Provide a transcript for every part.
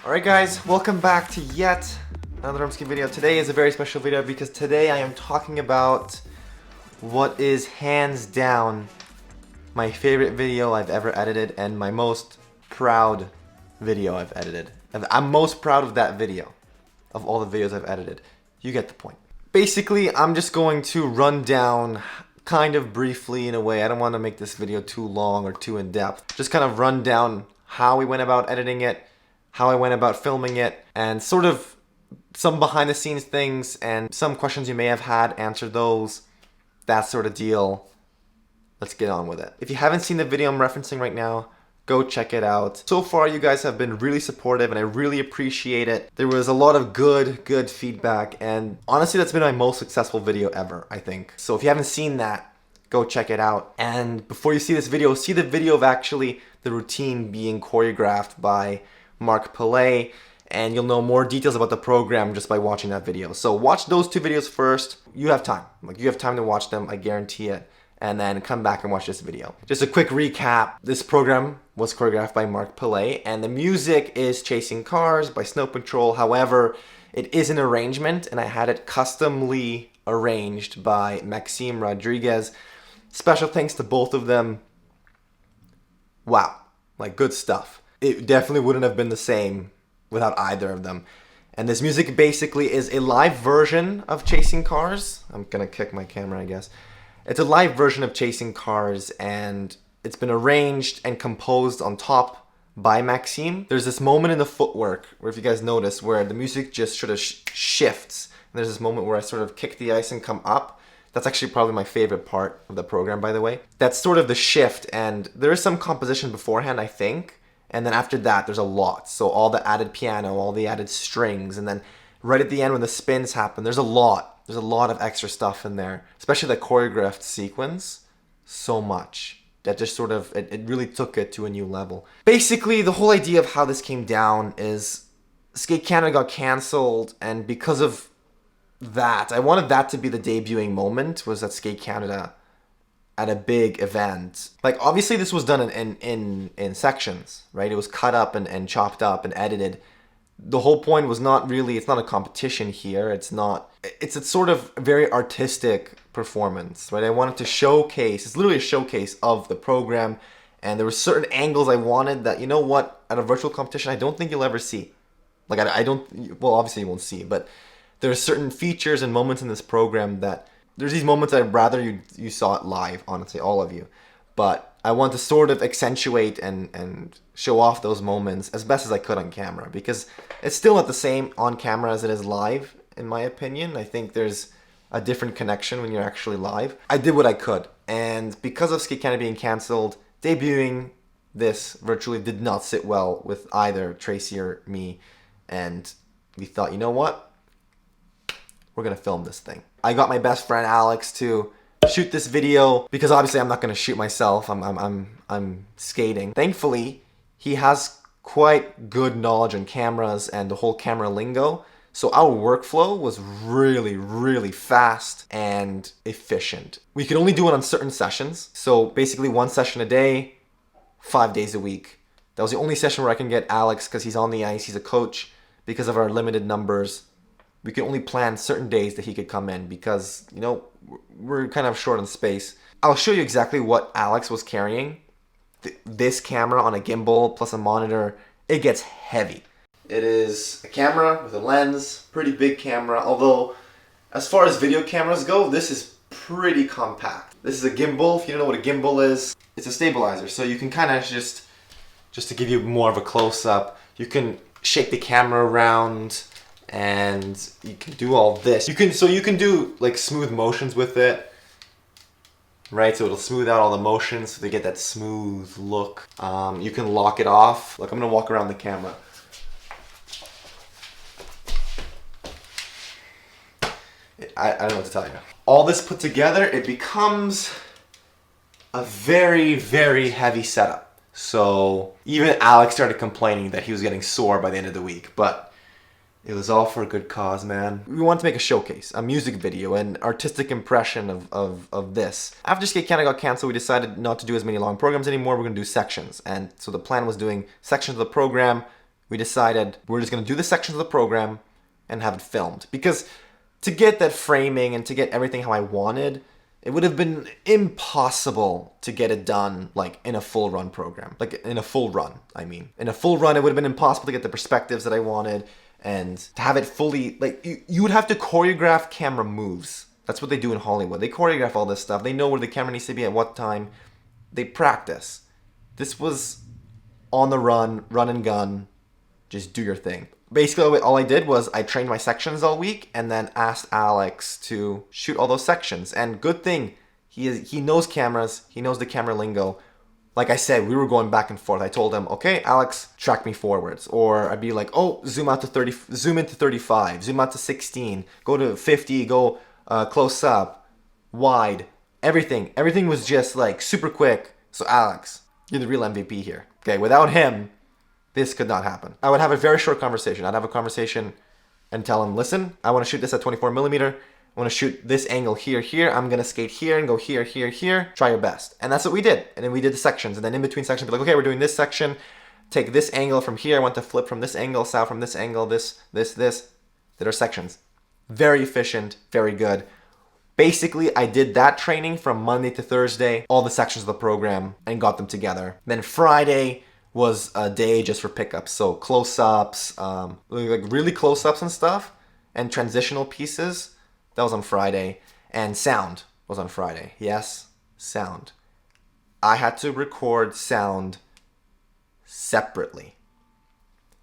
Alright guys, welcome back to yet another Romsky video. Today is a very special video because today I am talking about what is hands down my favorite video I've ever edited and my most proud video I've edited. I'm most proud of that video, of all the videos I've edited. You get the point. Basically, I'm just going to run down kind of briefly in a way. I don't want to make this video too long or too in-depth. Just kind of run down how we went about editing it, how I went about filming it, and sort of some behind the scenes things and some questions you may have had, answer those, that sort of deal. Let's get on with it. If you haven't seen the video I'm referencing right now, go check it out. So far you guys have been really supportive and I really appreciate it. There was a lot of good feedback and honestly that's been my most successful video ever, I think. So if you haven't seen that, go check it out. And before you see this video, see the video of actually the routine being choreographed by Mark Pillay, and you'll know more details about the program just by watching that video. So watch those two videos first. You have time. You have time to watch them, I guarantee it. And then come back and watch this video. Just a quick recap. This program was choreographed by Mark Pillay, and the music is Chasing Cars by Snow Patrol. However, it is an arrangement, and I had it customly arranged by Maxime Rodriguez. Special thanks to both of them. Wow, good stuff. It definitely wouldn't have been the same without either of them. And this music basically is a live version of Chasing Cars. I'm gonna kick my camera, I guess. It's a live version of Chasing Cars, and it's been arranged and composed on top by Maxime. There's this moment in the footwork, where if you guys notice, where the music just sort of shifts. And there's this moment where I sort of kick the ice and come up. That's actually probably my favorite part of the program, by the way. That's sort of the shift, and there is some composition beforehand, I think. And then after that, there's a lot. So all the added piano, all the added strings, and then right at the end when the spins happen, there's a lot. There's a lot of extra stuff in there, especially the choreographed sequence. So much. That just sort of, it really took it to a new level. Basically, the whole idea of how this came down is Skate Canada got canceled, and because of that, I wanted that to be the debuting moment, was at Skate Canada at a big event. Obviously this was done in sections, right? It was cut up and chopped up and edited. The whole point was not really, it's not a competition here. It's a sort of very artistic performance, right? I wanted to showcase, it's literally a showcase of the program, and there were certain angles I wanted that, you know what, at a virtual competition, I don't think you'll ever see. I don't, well, obviously you won't see, but there are certain features and moments in this program that, there's these moments I'd rather you saw it live, honestly, all of you. But I want to sort of accentuate and show off those moments as best as I could on camera, because it's still not the same on camera as it is live, in my opinion. I think there's a different connection when you're actually live. I did what I could, and because of Skate Canada being cancelled, debuting this virtually did not sit well with either Tracy or me, and we thought, you know what? We're gonna film this thing. I got my best friend Alex to shoot this video because obviously I'm not gonna shoot myself. I'm skating. Thankfully, he has quite good knowledge on cameras and the whole camera lingo. So our workflow was really fast and efficient. We could only do it on certain sessions. So basically 1 session a day, 5 days a week. That was the only session where I can get Alex because he's on the ice, he's a coach. Because of our limited numbers, we could only plan certain days that he could come in because, you know, we're kind of short on space. I'll show you exactly what Alex was carrying. This camera on a gimbal plus a monitor, it gets heavy. It is a camera with a lens, pretty big camera, although as far as video cameras go, this is pretty compact. This is a gimbal. If you don't know what a gimbal is, it's a stabilizer. So you can kind of just to give you more of a close-up, you can shake the camera around, and you can do all this. You can do smooth motions with it, right? So it'll smooth out all the motions so they get that smooth look. You can lock it off. I'm gonna walk around the camera. I don't know what to tell you. All this put together, it becomes a very heavy setup. So even Alex started complaining that he was getting sore by the end of the week, but it was all for a good cause, man. We wanted to make a showcase, a music video, an artistic impression of this. After Skate Canada got canceled, we decided not to do as many long programs anymore. We're going to do sections. And so the plan was doing sections of the program, we decided we're just going to do the sections of the program and have it filmed. Because to get that framing and to get everything how I wanted, it would have been impossible to get it done like in a full run program. Like in a full run, I mean. In a full run, it would have been impossible to get the perspectives that I wanted and to have it fully, like you would have to choreograph camera moves. That's what they do in Hollywood. They choreograph all this stuff. They know where the camera needs to be at what time. They practice. This was on the run, run and gun, just do your thing. Basically, all I did was I trained my sections all week and then asked Alex to shoot all those sections. And good thing, he knows cameras, he knows the camera lingo. Like I said, we were going back and forth. I told him, okay, Alex, track me forwards. Or I'd be like, oh, zoom out to 30, zoom into 35, zoom out to 16, go to 50, go close up, wide, everything. Everything was just like super quick. So Alex, you're the real MVP here. Okay, without him, this could not happen. I would have a very short conversation. I'd have a conversation and tell him, listen, I want to shoot this at 24 millimeter. I want to shoot this angle here, here. I'm going to skate here and go here, here, here. Try your best. And that's what we did. And then we did the sections. And then in between sections, be like, okay, we're doing this section. Take this angle from here. I want to flip from this angle, south from this angle, this. Did our sections. Very efficient, very good. Basically, I did that training from Monday to Thursday, all the sections of the program, and got them together. Then Friday was a day just for pickups. So close-ups, like really close-ups and stuff, and transitional pieces. That was on Friday. And sound was on Friday. Yes, sound. I had to record sound separately.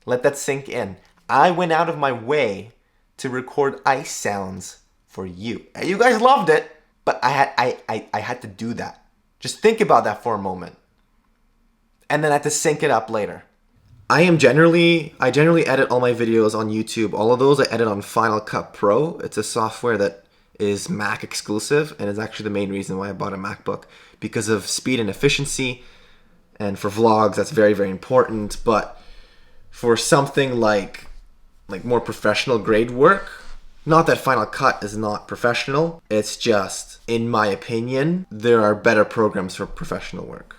Let that sink in. I went out of my way to record ice sounds for you. And you guys loved it, but I had to do that. Just think about that for a moment. And then I had to sync it up later. I generally edit all my videos on YouTube. All of those I edit on Final Cut Pro. It's a software that is Mac exclusive and is actually the main reason why I bought a MacBook, because of speed and efficiency. And for vlogs, that's very, very important. But for something like more professional grade work, not that Final Cut is not professional, it's just, in my opinion, there are better programs for professional work.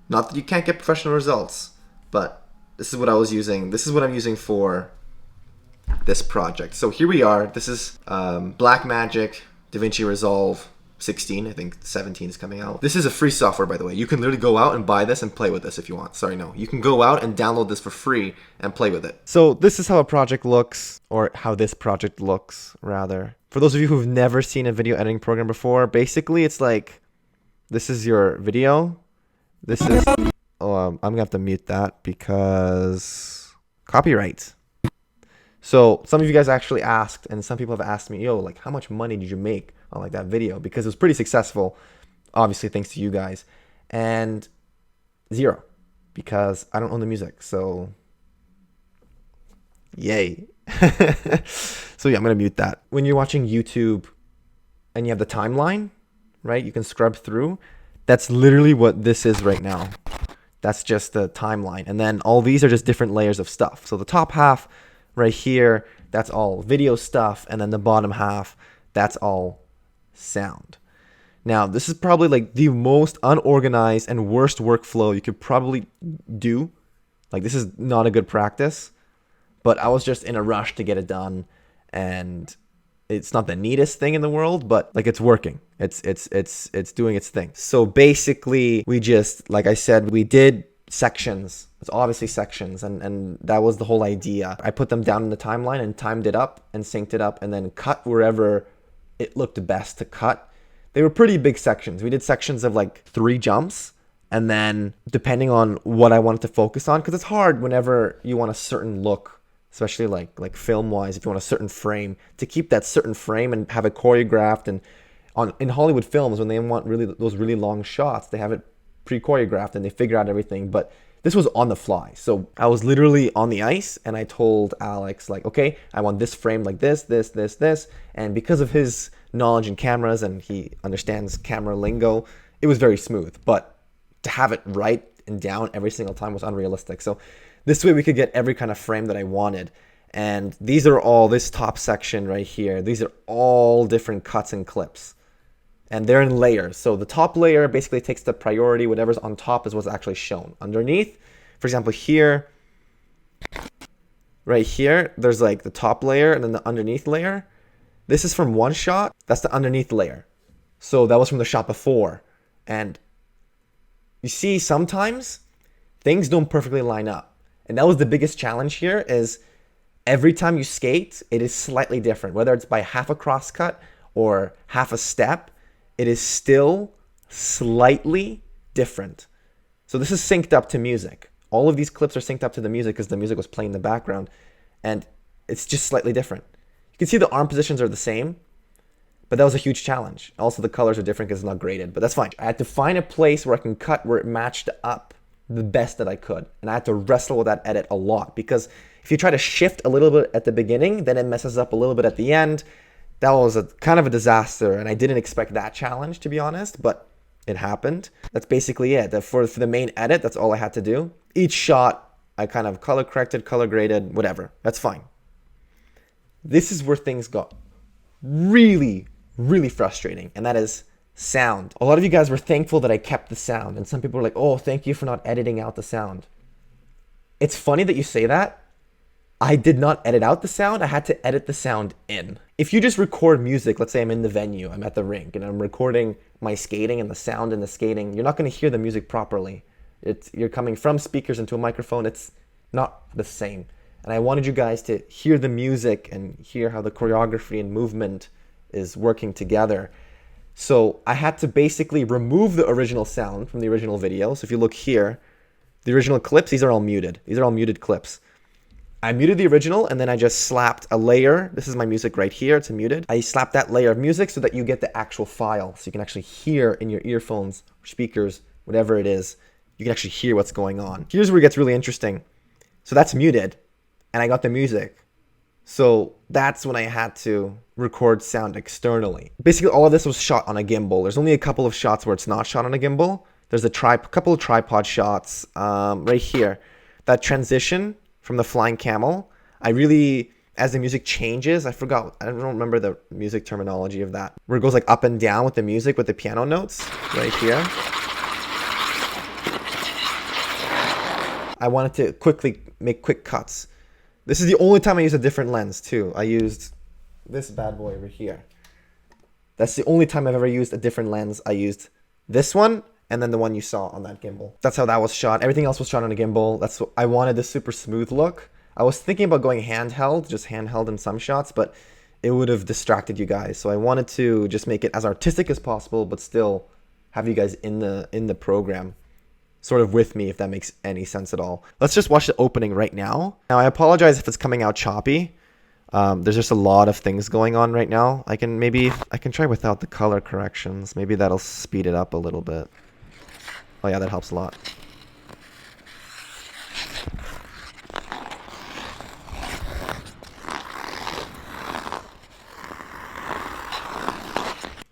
Not that you can't get professional results, but this is what I was using. This is what I'm using for this project. So here we are. This is Blackmagic DaVinci Resolve 16. I think 17 is coming out. This is a free software, by the way. You can literally go out and buy this and play with this if you want. Sorry, no. You can go out and download this for free and play with it. So this is how a project looks, or how this project looks, rather. For those of you who've never seen a video editing program before, basically it's like, this is your video. This is, I'm gonna have to mute that because copyright. So some of you guys actually asked, and some people have asked me, yo, like how much money did you make on like that video? Because it was pretty successful, obviously thanks to you guys. And zero, because I don't own the music, so yay. So yeah, I'm gonna mute that. When you're watching YouTube and you have the timeline, right, you can scrub through. That's literally what this is right now. That's just the timeline. And then all these are just different layers of stuff. So the top half right here, that's all video stuff. And then the bottom half, that's all sound. Now, this is probably like the most unorganized and worst workflow you could probably do. Like, this is not a good practice, but I was just in a rush to get it done. And it's not the neatest thing in the world, but like it's working. It's doing its thing. So basically we just, like I said, we did sections. It's obviously sections, and that was the whole idea. I put them down in the timeline and timed it up and synced it up and then cut wherever it looked best to cut. They were pretty big sections. We did sections of like 3 jumps, and then depending on what I wanted to focus on, because it's hard whenever you want a certain look, especially like film wise, if you want a certain frame, to keep that certain frame and have it choreographed. And in Hollywood films, when they want those really long shots, they have it pre-choreographed and they figure out everything. But this was on the fly. So I was literally on the ice and I told Alex, like, okay, I want this frame like this. And because of his knowledge in cameras and he understands camera lingo, it was very smooth. But to have it right and down every single time was unrealistic. So this way we could get every kind of frame that I wanted. And these are all, this top section right here, these are all different cuts and clips. And they're in layers. So the top layer basically takes the priority. Whatever's on top is what's actually shown. Underneath, for example, here, Right here, there's like the top layer and then the underneath layer. This is from one shot. That's the underneath layer. So that was from the shot before. And you see, sometimes things don't perfectly line up. And that was the biggest challenge here is every time you skate, it is slightly different. Whether it's by half a cross cut or half a step, it is still slightly different. So this is synced up to music. All of these clips are synced up to the music because the music was playing in the background. And it's just slightly different. You can see the arm positions are the same, but that was a huge challenge. Also, the colors are different because it's not graded, but that's fine. I had to find a place where I can cut where it matched up the best that I could. And I had to wrestle with that edit a lot because if you try to shift a little bit at the beginning, then it messes up a little bit at the end. That was a kind of a disaster, and I didn't expect that challenge, to be honest, but it happened. That's basically it. For the main edit, that's all I had to do. Each shot, I kind of color corrected, color graded, whatever. That's fine. This is where things got really, really frustrating, and that is sound. A lot of you guys were thankful that I kept the sound, and some people were like, oh, thank you for not editing out the sound. It's funny that you say that. I did not edit out the sound. I had to edit the sound in. If you just record music, let's say I'm in the venue, I'm at the rink, and I'm recording my skating and the sound in the skating, you're not going to hear the music properly. You're coming from speakers into a microphone. It's not the same. And I wanted you guys to hear the music and hear how the choreography and movement is working together. So I had to basically remove the original sound from the original video. So if you look here, the original clips, these are all muted. These are all muted clips. I muted the original and then I just slapped a layer. This is my music right here. It's muted. I slapped that layer of music so that you get the actual file. So you can actually hear in your earphones or speakers, whatever it is, you can actually hear what's going on. Here's where it gets really interesting. So that's muted and I got the music. So that's when I had to record sound externally. Basically all of this was shot on a gimbal. There's only a couple of shots where it's not shot on a gimbal. There's a couple of tripod shots right here. That transition from the flying camel, I really, as the music changes, I don't remember the music terminology of that, where it goes like up and down with the music with the piano notes right here. I wanted to make quick cuts. This is the only time I use a different lens too. I used this bad boy over here. That's the only time I've ever used a different lens. I used this one and then the one you saw on that gimbal. That's how that was shot. Everything else was shot on a gimbal. That's what I wanted, the super smooth look. I was thinking about going handheld, just handheld in some shots, but it would have distracted you guys. So I wanted to just make it as artistic as possible, but still have you guys in the program, sort of with me, if that makes any sense at all. Let's just watch the opening right now. Now I apologize if it's coming out choppy. There's just a lot of things going on right now. I can try without the color corrections. Maybe that'll speed it up a little bit. Oh yeah, that helps a lot.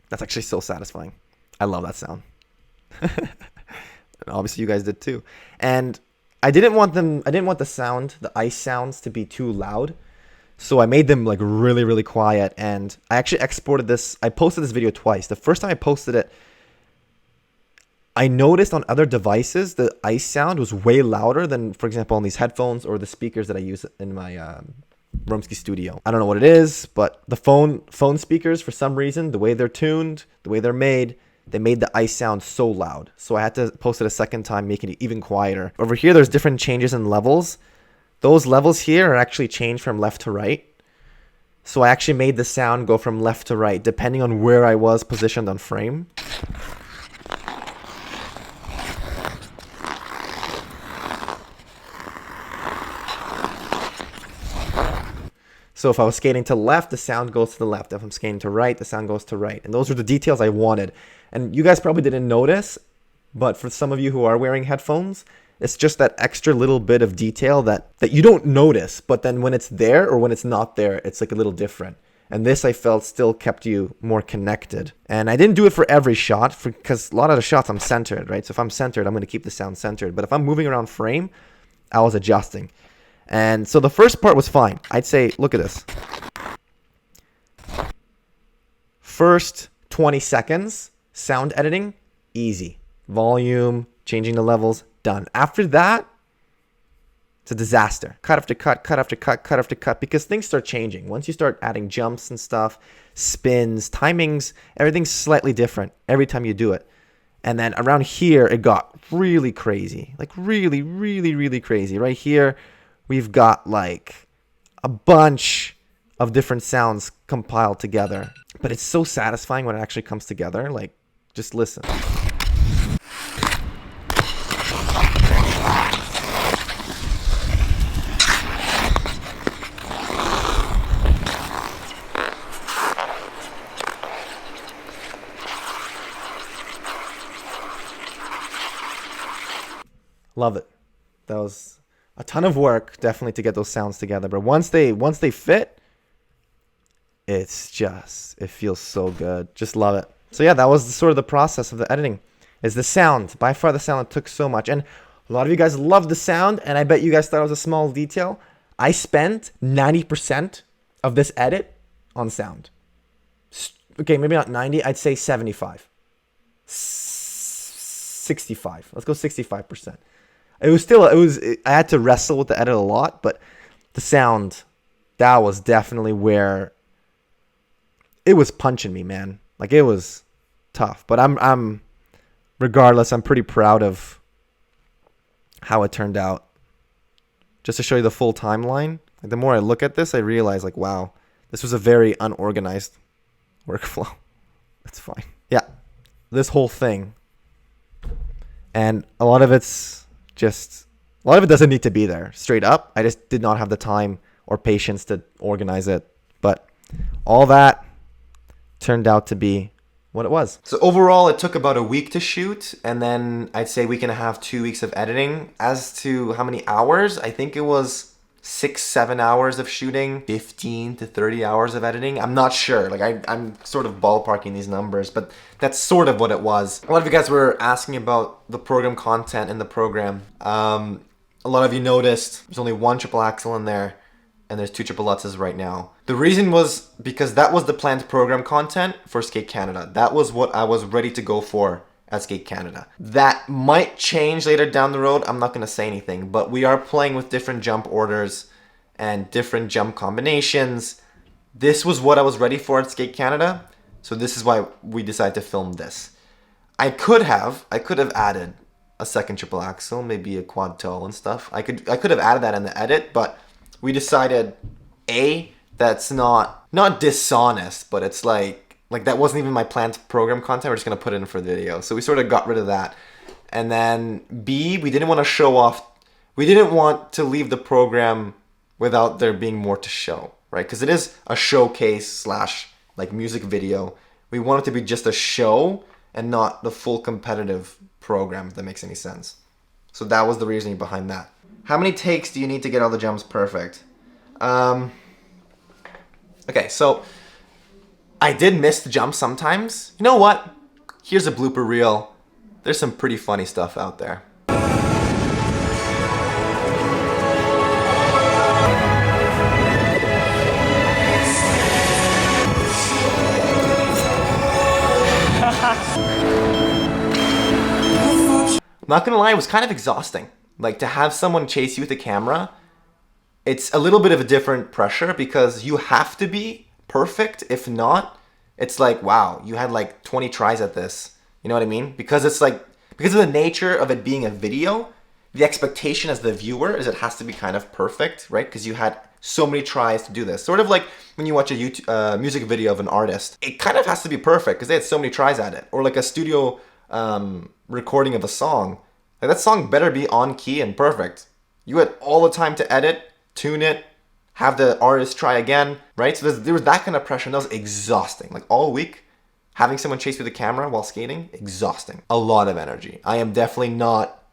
That's actually so satisfying. I love that sound. And obviously you guys did too. And I didn't want the sound, the ice sounds, to be too loud. So I made them like really, really quiet. And I actually exported this. I posted this video twice. The first time I posted it, I noticed on other devices the ice sound was way louder than, for example, on these headphones or the speakers that I use in my Romsky studio. I don't know what it is, but the phone speakers, for some reason, the way they're tuned, the way they're made, they made the ice sound so loud. So I had to post it a second time, making it even quieter. Over here, there's different changes in levels. Those levels here are actually changed from left to right. So I actually made the sound go from left to right, depending on where I was positioned on frame. So if I was skating to left, the sound goes to the left. If I'm skating to right, the sound goes to right. And those are the details I wanted. And you guys probably didn't notice, but for some of you who are wearing headphones, it's just that extra little bit of detail that you don't notice, but then when it's there or when it's not there, it's like a little different. And this, I felt, still kept you more connected. And I didn't do it for every shot because a lot of the shots I'm centered, right? So if I'm centered, I'm going to keep the sound centered. But if I'm moving around frame, I was adjusting. And so the first part was fine. I'd say, look at this. First 20 seconds, sound editing, easy. Volume, changing the levels, done. After that, It's a disaster. Cut after cut, cut after cut, cut after cut, because things start changing. Once you start adding jumps and stuff, spins, timings, everything's slightly different every time you do it. And then around here, it got really crazy. Like really, really, really crazy. Right here, we've got like a bunch of different sounds compiled together. But it's so satisfying when it actually comes together. Like, just listen. Love it. That was a ton of work, definitely, to get those sounds together. But once they fit, it feels so good. Just love it. So yeah, that was sort of the process of the editing. Is the sound. By far the sound took so much. And a lot of you guys loved the sound, and I bet you guys thought it was a small detail. I spent 90% of this edit on sound. Okay, maybe not 90, I'd say 75. 65. Let's go 65%. I had to wrestle with the edit a lot, but the sound, that was definitely where it was punching me, man. Like, it was tough, but regardless, I'm pretty proud of how it turned out. Just to show you the full timeline, like, the more I look at this, I realize, like, wow, this was a very unorganized workflow. That's fine. Yeah, this whole thing, and a lot of it doesn't need to be there straight up. I just did not have the time or patience to organize it, but all that turned out to be what it was. So overall, it took about a week to shoot, and then I'd say a week and a half, 2 weeks of editing. As to how many hours, I think it was 6-7 hours of shooting, 15 to 30 hours of editing. I'm not sure. Like, I'm sort of ballparking these numbers, but that's sort of what it was. A lot of you guys were asking about the program content in the program. A lot of you noticed there's only one triple axel in there, and there's 2 triple Lutzes right now. The reason was because that was the planned program content for Skate Canada. That was what I was ready to go for at Skate Canada. That might change later down the road. I'm not going to say anything, but we are playing with different jump orders and different jump combinations. This was what I was ready for at Skate Canada, so this is why we decided to film this. I could have added a second triple axel, maybe a quad toe and stuff. I could have added that in the edit, but we decided, that's not dishonest, but it's like that wasn't even my planned program content. We're just gonna put it in for the video. So we sort of got rid of that. And then B, we didn't want to show off. We didn't want to leave the program without there being more to show, right? Because it is a showcase / like music video. We want it to be just a show and not the full competitive program, if that makes any sense. So that was the reasoning behind that. How many takes do you need to get all the jumps perfect? Okay, so I did miss the jump sometimes. You know what? Here's a blooper reel. There's some pretty funny stuff out there. I'm not gonna lie, it was kind of exhausting. Like, to have someone chase you with a camera, it's a little bit of a different pressure because you have to be perfect. If not, it's like, wow, you had like 20 tries at this. You know what I mean? Because it's like, because of the nature of it being a video, the expectation as the viewer is it has to be kind of perfect, right? Because you had so many tries to do this. Sort of like when you watch a YouTube, music video of an artist, it kind of has to be perfect because they had so many tries at it. Or like a studio recording of a song. Like, that song better be on key and perfect. You had all the time to edit, tune it, have the artist try again, right? So there was that kind of pressure, and that was exhausting. Like, all week, having someone chase you with a camera while skating, exhausting. A lot of energy. I am definitely not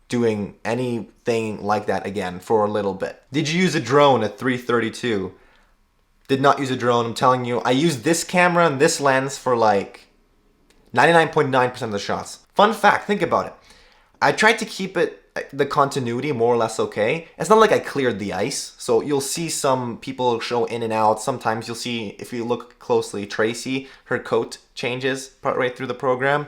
doing anything like that again for a little bit. Did you use a drone at 332? Did not use a drone, I'm telling you. I used this camera and this lens for like 99.9% of the shots. Fun fact, think about it. I tried to keep the continuity more or less okay. It's not like I cleared the ice. So you'll see some people show in and out. Sometimes you'll see, if you look closely, Tracy, her coat changes partway through the program.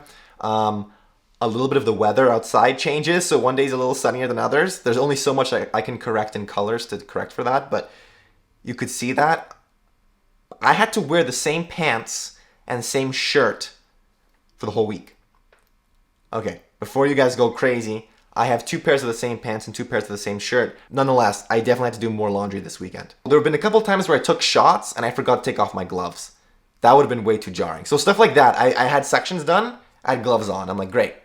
a little bit of the weather outside changes, so one day's a little sunnier than others. There's only so much I can correct in colors to correct for that, but you could see that. I had to wear the same pants and same shirt for the whole week. Okay, before you guys go crazy, I have 2 pairs of the same pants and 2 pairs of the same shirt. Nonetheless, I definitely had to do more laundry this weekend. There have been a couple times where I took shots and I forgot to take off my gloves. That would have been way too jarring. So stuff like that. I had sections done, I had gloves on. I'm like, great,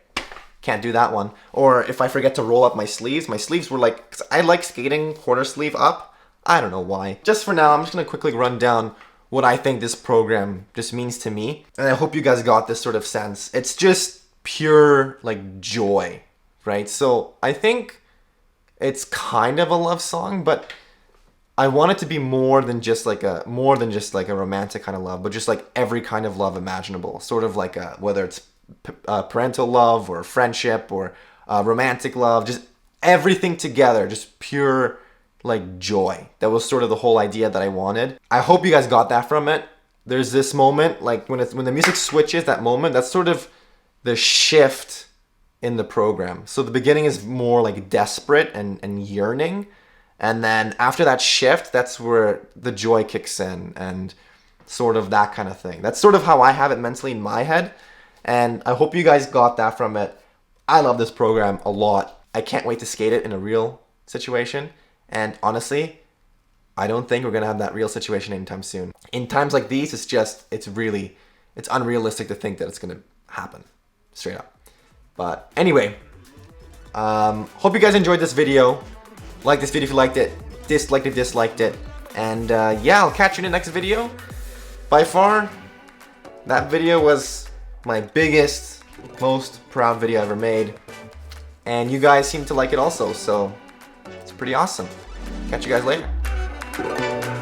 can't do that one. Or if I forget to roll up my sleeves were like, 'cause I like skating quarter sleeve up. I don't know why. Just for now, I'm just gonna quickly run down what I think this program just means to me. And I hope you guys got this sort of sense. It's just pure like joy, right? So I think it's kind of a love song, but I want it to be more than just like a romantic kind of love, but just like every kind of love imaginable. Sort of like whether it's parental love or friendship or romantic love, just everything together, just pure like joy. That was sort of the whole idea that I wanted. I hope you guys got that from it. There's this moment, like when the music switches, that moment, that's sort of the shift in the program. So the beginning is more like desperate and yearning. And then after that shift, that's where the joy kicks in and sort of that kind of thing. That's sort of how I have it mentally in my head. And I hope you guys got that from it. I love this program a lot. I can't wait to skate it in a real situation. And honestly, I don't think we're gonna have that real situation anytime soon. In times like these, it's unrealistic to think that it's gonna happen, straight up. But anyway, hope you guys enjoyed this video. Like this video if you liked it, disliked it. And yeah, I'll catch you in the next video. By far, that video was my biggest, most proud video I ever made. And you guys seem to like it also, so it's pretty awesome. Catch you guys later.